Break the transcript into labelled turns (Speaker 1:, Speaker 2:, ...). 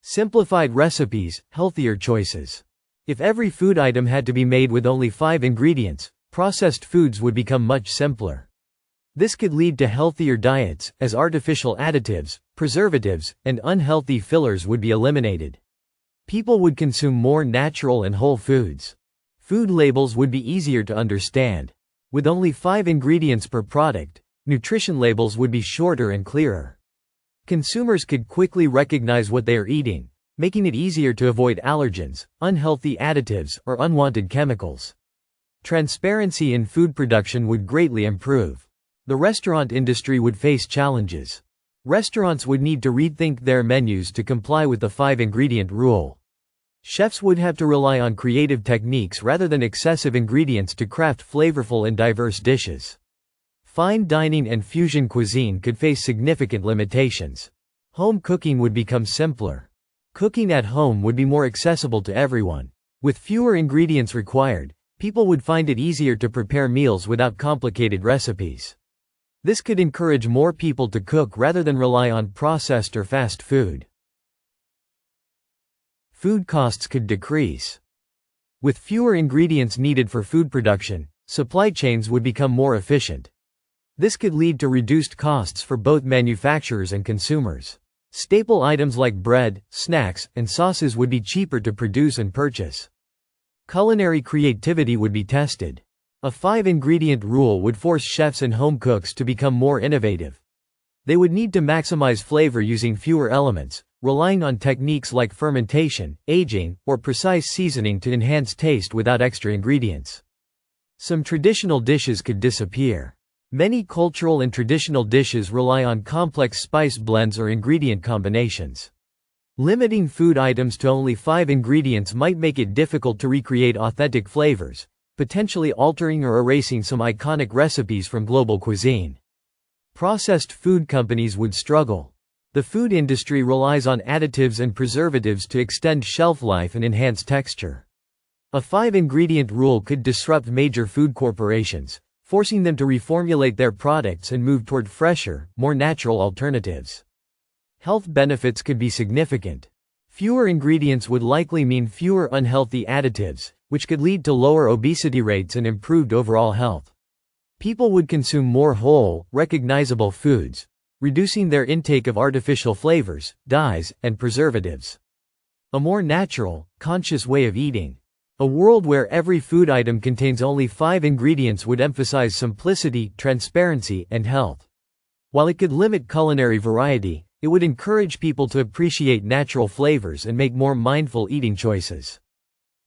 Speaker 1: Simplified recipes, healthier choices. If every food item had to be made with only 5 ingredients, processed foods would become much simpler. This could lead to healthier diets, as artificial additives, preservatives, and unhealthy fillers would be eliminated. People would consume more natural and whole foods. Food labels would be easier to understand. With only 5 ingredients per product, nutrition labels would be shorter and clearer. Consumers could quickly recognize what they are eating, making it easier to avoid allergens, unhealthy additives, or unwanted chemicals. Transparency in food production would greatly improve. The restaurant industry would face challenges. Restaurants would need to rethink their menus to comply with the 5-ingredient rule. Chefs would have to rely on creative techniques rather than excessive ingredients to craft flavorful and diverse dishes. Fine dining and fusion cuisine could face significant limitations. Home cooking would become simpler. Cooking at home would be more accessible to everyone. With fewer ingredients required, people would find it easier to prepare meals without complicated recipes. This could encourage more people to cook rather than rely on processed or fast food. Food costs could decrease. With fewer ingredients needed for food production, supply chains would become more efficient. This could lead to reduced costs for both manufacturers and consumers. Staple items like bread, snacks, and sauces would be cheaper to produce and purchase. Culinary creativity would be tested. A 5-ingredient rule would force chefs and home cooks to become more innovative. They would need to maximize flavor using fewer elements, relying on techniques like fermentation, aging, or precise seasoning to enhance taste without extra ingredients. Some traditional dishes could disappear. Many cultural and traditional dishes rely on complex spice blends or ingredient combinations. Limiting food items to only 5 ingredients might make it difficult to recreate authentic flavors, potentially altering or erasing some iconic recipes from global cuisine. Processed food companies would struggle. The food industry relies on additives and preservatives to extend shelf life and enhance texture. A 5-ingredient rule could disrupt major food corporations, forcing them to reformulate their products and move toward fresher, more natural alternatives. Health benefits could be significant. Fewer ingredients would likely mean fewer unhealthy additives, which could lead to lower obesity rates and improved overall health. People would consume more whole, recognizable foods, reducing their intake of artificial flavors, dyes, and preservatives. A more natural, conscious way of eating. A world where every food item contains only 5 ingredients would emphasize simplicity, transparency, and health. While it could limit culinary variety, it would encourage people to appreciate natural flavors and make more mindful eating choices.